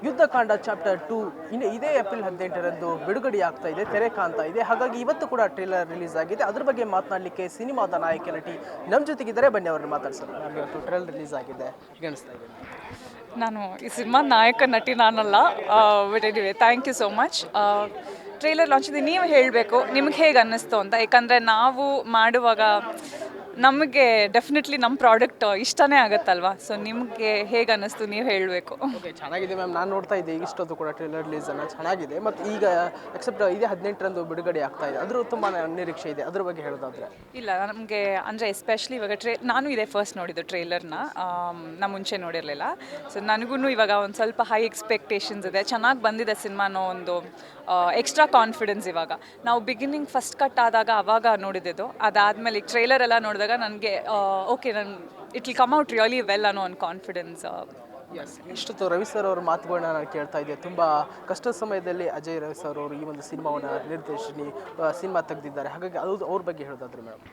Yuddhakanda chapter 2 ಇನ್ನು ಇದೇ April 18ರಂದು ಬಿಡುಗಡೆ ಆಗ್ತಾ ಇದೆ, ತೆರೆ ಕಾಣ್ತಾ ಇದೆ. ಹಾಗಾಗಿ ಇವತ್ತು ಕೂಡ ಟ್ರೇಲರ್ ರಿಲೀಸ್ ಆಗಿದೆ. ಅದ್ರ ಬಗ್ಗೆ ಮಾತನಾಡಲಿಕ್ಕೆ ಸಿನಿಮಾದ ನಾಯಕ ನಟಿ ನಮ್ಮ ಜೊತೆಗಿದ್ದಾರೆ. ಬನ್ನಿ ಅವ್ರನ್ನ ಮಾತಾಡ್ಸೋಣ. ನಮಗೆ ಇವತ್ತು ಟ್ರೇಲರ್ ರಿಲೀಸ್ ಆಗಿದೆ, ಹೇಗೆ ಅನಿಸ್ತಾ ಇದೆ? ನಾನು ಈ ಸಿನಿಮಾ ನಾಯಕ ನಟಿ ನಾನಲ್ಲ, but anyway thank you so much. Trailer launch ಇದೆ, ನೀವು ಹೇಳಬೇಕು ನಿಮ್ಗೆ ಹೇಗೆ ಅನ್ನಿಸ್ತು ಅಂತ. ಯಾಕಂದರೆ ನಾವು ಮಾಡುವಾಗ ನಮಗೆ ಡೆಫಿನೆಟ್ಲಿ ನಮ್ಮ ಪ್ರಾಡಕ್ಟ್ ಇಷ್ಟನೇ ಆಗುತ್ತಲ್ವಾ. ಸೊ ನಿಮಗೆ ಹೇಗೆ ಅನ್ನಿಸ್ತು ನೀವು ಹೇಳಬೇಕು. ಓಕೆ, ಚೆನ್ನಾಗಿದೆ ಮ್ಯಾಮ್. ನಾನು ನೋಡ್ತಾ ಇದ್ದೆ ಇಷ್ಟೊತ್ತು ಕೂಡ ಟ್ರೇಲರ್ ರಿಲೀಸನ್ನು, ಚೆನ್ನಾಗಿದೆ. ಮತ್ತು ಈಗ ಎಕ್ಸೆಪ್ಟ್ ಇದೇ 18ರಂದು ಬಿಡುಗಡೆ ಆಗ್ತಾ ಇದೆ, ಅದ್ರ ತುಂಬಾ ನಿರೀಕ್ಷೆ ಇದೆ. ಅದ್ರ ಬಗ್ಗೆ ಹೇಳೋದಾದ್ರೆ ಇಲ್ಲ, ನಮಗೆ ಅಂದರೆ ಎಸ್ಪೆಷಲಿ ಇವಾಗ ನಾನು ಇದೇ ಫಸ್ಟ್ ನೋಡಿದ್ದು ಟ್ರೇಲರ್ನ, ನಾ ಮುಂಚೆ ನೋಡಿರಲಿಲ್ಲ. ಸೊ ನನಗೂ ಇವಾಗ ಒಂದು ಸ್ವಲ್ಪ ಹೈ ಎಕ್ಸ್ಪೆಕ್ಟೇಷನ್ಸ್ ಇದೆ. ಚೆನ್ನಾಗಿ ಬಂದಿದೆ ಸಿನಿಮಾನೋ ಒಂದು ಎಕ್ಸ್ಟ್ರಾ ಕಾನ್ಫಿಡೆನ್ಸ್. ಇವಾಗ ನಾವು ಬಿಗಿನಿಂಗ್ ಫಸ್ಟ್ ಕಟ್ ಆದಾಗ ಅವಾಗ ನೋಡಿದ್ದು, ಅದಾದಮೇಲೆ ಈಗ ಟ್ರೇಲರ್ ಎಲ್ಲ ನೋಡಿದಾಗ ನನಗೆ okay, it will come out really well ಅನ್ನೋ ಒಂದು ಕಾನ್ಫಿಡೆನ್ಸ್. ಇಷ್ಟೊತ್ತು ರವಿ ಸರ್ ಅವ್ರ ಮಾತುಗಳನ್ನ ನಾನು ಕೇಳ್ತಾ ಇದ್ದೆ. ತುಂಬ ಕಷ್ಟದ ಸಮಯದಲ್ಲಿ ಅಜಯ್ ರವಿ ಸರ್ ಅವರು ಈ ಒಂದು ಸಿನಿಮಾವನ್ನು ಸಿನಿಮಾ ತೆಗೆದಿದ್ದಾರೆ. ಹಾಗಾಗಿ ಅದು ಅವ್ರ ಬಗ್ಗೆ ಹೇಳೋದಾದ್ರೆ ಮೇಡಮ್.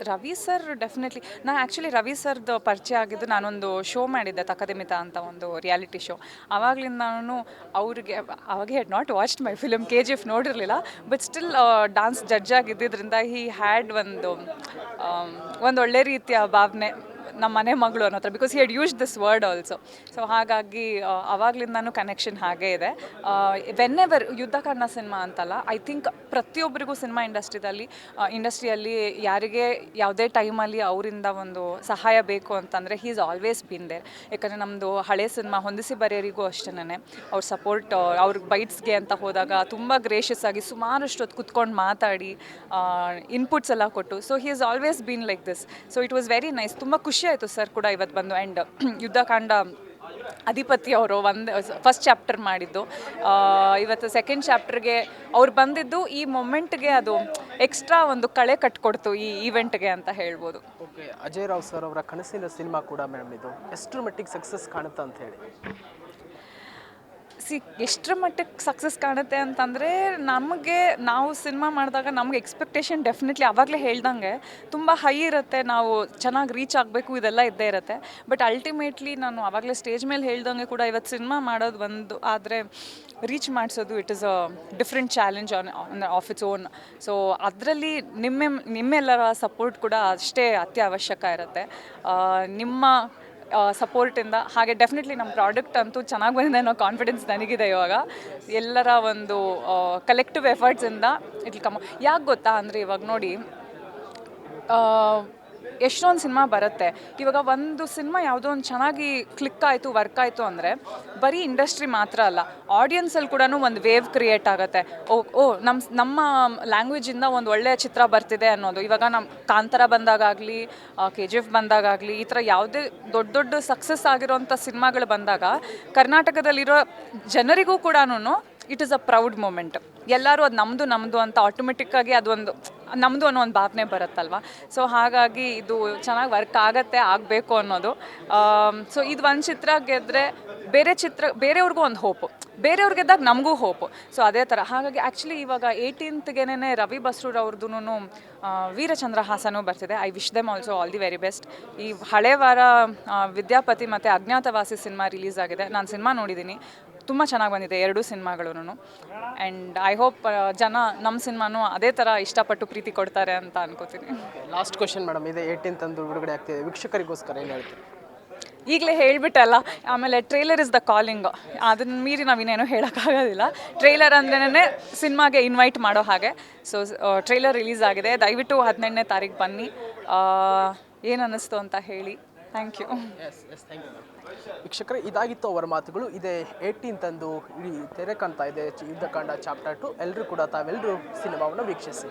ರವಿ ಸರ್ ಡೆಫಿನೆಟ್ಲಿ, ನಾನು ಆ್ಯಕ್ಚುಲಿ ರವಿ ಸರ್ದು ಪರಿಚಯ ಆಗಿದ್ದು, ನಾನೊಂದು ಶೋ ಮಾಡಿದ್ದೆ ತಕದಿಮಿತ ಅಂತ, ಒಂದು ರಿಯಾಲಿಟಿ ಶೋ. ಆವಾಗಲಿಂದ ನಾನು ಅವ್ರಿಗೆ ಅವಾಗ had not watched my film KGF ನೋಡಿರಲಿಲ್ಲ, ಬಟ್ ಸ್ಟಿಲ್ ಡಾನ್ಸ್ ಜಡ್ಜ್ ಆಗಿದ್ದರಿಂದ ಹಿ ಹ್ಯಾಡ್ ಒಂದು ಒಳ್ಳೆ ರೀತಿಯ ಭಾವನೆ ನಮ್ಮ ಮನೆ ಮಗಳು ಅನ್ನೋ ಥರ, because he had used this word also. So ಹಾಗಾಗಿ ಅವಾಗಲಿಂದನೂ ಕನೆಕ್ಷನ್ ಹಾಗೇ ಇದೆ. ವೆನ್ಎವರ್ ಯುದ್ಧಕಾಂಡ ಸಿನಿಮಾ ಅಂತಲ್ಲ, ಐ ಥಿಂಕ್ ಪ್ರತಿಯೊಬ್ಬರಿಗೂ ಸಿನಿಮಾ ಇಂಡಸ್ಟ್ರಿಯಲ್ಲಿ ಯಾರಿಗೆ ಯಾವುದೇ ಟೈಮಲ್ಲಿ ಅವರಿಂದ ಒಂದು ಸಹಾಯ ಬೇಕು ಅಂತಂದರೆ he is always been there. ಯಾಕಂದರೆ ನಮ್ಮದು ಹಳೆ ಸಿನಿಮಾ ಹೊಂದಿಸಿ ಬರೆಯೋರಿಗೂ ಅಷ್ಟೇ ಅವ್ರ ಸಪೋರ್ಟ್, ಅವ್ರಿಗೆ ಬೈಟ್ಸ್ಗೆ ಅಂತ ಹೋದಾಗ ತುಂಬ ಗ್ರೇಷಿಯಸ್ ಆಗಿ ಸುಮಾರಷ್ಟು ಹೊತ್ತು ಕುತ್ಕೊಂಡು ಮಾತಾಡಿ ಇನ್ಪುಟ್ಸ್ ಎಲ್ಲ ಕೊಟ್ಟು. So he is always been like this. So it was very nice. ತುಂಬ ಖುಷಿ ಆಯಿತು ಸರ್ ಕೂಡ ಇವತ್ತು ಬಂದು. ಆ್ಯಂಡ್ ಯುದ್ಧಕಾಂಡ ಅಧಿಪತಿ ಅವರು ಫಸ್ಟ್ ಚಾಪ್ಟರ್ ಮಾಡಿದ್ದು, ಇವತ್ತು ಸೆಕೆಂಡ್ ಚಾಪ್ಟರ್ಗೆ ಅವ್ರು ಬಂದಿದ್ದು ಈ ಮೊಮೆಂಟ್ಗೆ ಅದು ಎಕ್ಸ್ಟ್ರಾ ಒಂದು ಕಳೆ ಕಟ್ಕೊಡ್ತು ಈ ಈವೆಂಟ್ಗೆ ಅಂತ ಹೇಳ್ಬೋದು. ಓಕೆ, ಅಜಯ್ ರಾವ್ ಸರ್ ಅವರ ಕನಸಿನ ಸಿನಿಮಾ ಕೂಡ ಮೇಡಮ್, ಇದು ಎಷ್ಟರ ಮಟ್ಟಿಗೆ ಸಕ್ಸಸ್ ಕಾಣುತ್ತೆ ಅಂತ ಹೇಳಿ? ಎಷ್ಟರ ಮಟ್ಟಿಗೆ ಸಕ್ಸಸ್ ಕಾಣುತ್ತೆ ಅಂತಂದರೆ, ನಾವು ಸಿನಿಮಾ ಮಾಡಿದಾಗ ನಮಗೆ ಎಕ್ಸ್ಪೆಕ್ಟೇಷನ್ ಡೆಫಿನೆಟ್ಲಿ ಆವಾಗಲೇ ಹೇಳ್ದಂಗೆ ತುಂಬ ಹೈ ಇರುತ್ತೆ. ನಾವು ಚೆನ್ನಾಗಿ ರೀಚ್ ಆಗಬೇಕು, ಇದೆಲ್ಲ ಇದ್ದೇ ಇರುತ್ತೆ. ಬಟ್ ಅಲ್ಟಿಮೇಟ್ಲಿ ನಾನು ಆವಾಗಲೇ ಸ್ಟೇಜ್ ಮೇಲೆ ಹೇಳ್ದಂಗೆ ಕೂಡ ಇವತ್ತು ಸಿನಿಮಾ ಮಾಡೋದು ಒಂದು ಆದರೆ ರೀಚ್ ಮಾಡಿಸೋದು it is a different challenge of its own. So ಅದರಲ್ಲಿ ನಿಮ್ಮೆಲ್ಲರ ಸಪೋರ್ಟ್ ಕೂಡ ಅಷ್ಟೇ ಅತ್ಯವಶ್ಯಕ ಇರುತ್ತೆ. ನಿಮ್ಮ ಸಪೋರ್ಟಿಂದ ಹಾಗೆ ಡೆಫಿನೆಟ್ಲಿ ನಮ್ಮ ಪ್ರಾಡಕ್ಟ್ ಅಂತೂ ಚೆನ್ನಾಗಿ ಬಂದಿದೆ ಅನ್ನೋ ಕಾನ್ಫಿಡೆನ್ಸ್ ನನಗಿದೆ. ಇವಾಗ ಎಲ್ಲರ ಒಂದು ಕಲೆಕ್ಟಿವ್ ಎಫರ್ಟ್ಸಿಂದ ಇಟ್ ವಿಲ್ ಕಮ್. ಯಾಕೆ ಗೊತ್ತಾ ಅಂದರೆ, ಇವಾಗ ನೋಡಿ ಎಷ್ಟೊಂದು ಸಿನಿಮಾ ಬರುತ್ತೆ. ಇವಾಗ ಒಂದು ಸಿನಿಮಾ ಯಾವುದೋ ಒಂದು ಚೆನ್ನಾಗಿ ಕ್ಲಿಕ್ ಆಯಿತು, ವರ್ಕ್ ಆಯಿತು ಅಂದರೆ ಬರೀ ಇಂಡಸ್ಟ್ರಿ ಮಾತ್ರ ಅಲ್ಲ, ಆಡಿಯನ್ಸಲ್ಲಿ ಕೂಡ ಒಂದು ವೇವ್ ಕ್ರಿಯೇಟ್ ಆಗುತ್ತೆ. ನಮ್ಮ ಲ್ಯಾಂಗ್ವೇಜಿಂದ ಒಂದು ಒಳ್ಳೆಯ ಚಿತ್ರ ಬರ್ತಿದೆ ಅನ್ನೋದು. ಇವಾಗ ನಮ್ಮ ಕಾಂತಾರ ಬಂದಾಗಲಿ, KGF ಬಂದಾಗಲಿ, ಈ ಥರ ಯಾವುದೇ ದೊಡ್ಡ ಸಕ್ಸಸ್ ಆಗಿರೋಂಥ ಸಿನಿಮಾಗಳು ಬಂದಾಗ ಕರ್ನಾಟಕದಲ್ಲಿರೋ ಜನರಿಗೂ ಕೂಡ it is a proud moment. ಎಲ್ಲರೂ ಅದು ನಮ್ಮದು ಅಂತ ಆಟೋಮೆಟಿಕ್ಕಾಗಿ ಅದೊಂದು ನಮ್ಮದು ಅನ್ನೋ ಒಂದು ಭಾವನೆ ಬರುತ್ತಲ್ವ. ಸೊ ಹಾಗಾಗಿ ಇದು ಚೆನ್ನಾಗಿ ವರ್ಕ್ ಆಗಬೇಕು ಅನ್ನೋದು. ಸೊ ಇದು ಒಂದು ಚಿತ್ರ ಗೆದ್ದರೆ ಬೇರೆಯವ್ರಿಗೂ ಒಂದು ಹೋಪು, ಬೇರೆಯವ್ರು ಗೆದ್ದಾಗ ನಮಗೂ ಹೋಪು. ಸೊ ಅದೇ ಥರ. ಹಾಗಾಗಿ ಆ್ಯಕ್ಚುಲಿ ಇವಾಗ 18ಗೆ ರವಿ ಬಸ್ರೂರ್ ಅವ್ರದ್ದು ವೀರಚಂದ್ರಹಾಸನೂ ಬರ್ತಿದೆ. I wish them also all the very best. ಈ ಹಳೆ ವಾರ ವಿದ್ಯಾಪತಿ ಮತ್ತು ಅಜ್ಞಾತವಾಸಿ ಸಿನಿಮಾ ರಿಲೀಸ್ ಆಗಿದೆ. ನಾನು ಸಿನಿಮಾ ನೋಡಿದ್ದೀನಿ, ತುಂಬ ಚೆನ್ನಾಗಿ ಬಂದಿದೆ ಎರಡೂ ಸಿನಿಮಾಗಳೂ. ಆ್ಯಂಡ್ ಐ ಹೋಪ್ ಜನ ನಮ್ಮ ಸಿನಿಮಾನೂ ಅದೇ ಥರ ಇಷ್ಟಪಟ್ಟು ಪ್ರೀತಿ ಕೊಡ್ತಾರೆ ಅಂತ ಅನ್ಕೋತೀನಿ. ಲಾಸ್ಟ್ ಕ್ವಶನ್ ಮೇಡಮ್, ಇದೆ 18 ಬಿಡುಗಡೆ ಆಗ್ತಿದೆ, ವೀಕ್ಷಕರಿಗೋಸ್ಕರ ಏನು ಹೇಳ್ತೀವಿ? ಈಗಲೇ ಹೇಳಿಬಿಟ್ಟಲ್ಲ, ಆಮೇಲೆ ಟ್ರೇಲರ್ ಇಸ್ ದ ಕಾಲಿಂಗ್. ಅದನ್ನ ಮೀರಿ ನಾವಿನ್ನೇನು ಹೇಳೋಕ್ಕಾಗೋದಿಲ್ಲ. ಟ್ರೇಲರ್ ಅಂದ್ರೇ ಸಿನಿಮಾಗೆ ಇನ್ವೈಟ್ ಮಾಡೋ ಹಾಗೆ. ಸೊ ಟ್ರೇಲರ್ ರಿಲೀಸ್ ಆಗಿದೆ, ದಯವಿಟ್ಟು 18ನೇ ತಾರೀಕು ಬನ್ನಿ. ಏನು ಅನ್ನಿಸ್ತು ಅಂತ ಹೇಳಿ. Thank you. ವೀಕ್ಷಕರೇ, ಇದಾಗಿತ್ತು ಅವರ ಮಾತುಗಳು. ಇದೇ 18 ಇಡೀ ತೆರೆ ಕಾಣ್ತಾ ಇದೆ ಯುದ್ಧಕಾಂಡ ಚಾಪ್ಟರ್ 2. ಎಲ್ಲರೂ ಕೂಡ ತಾವೆಲ್ಲರೂ ಸಿನಿಮಾವನ್ನು ವೀಕ್ಷಿಸಿ.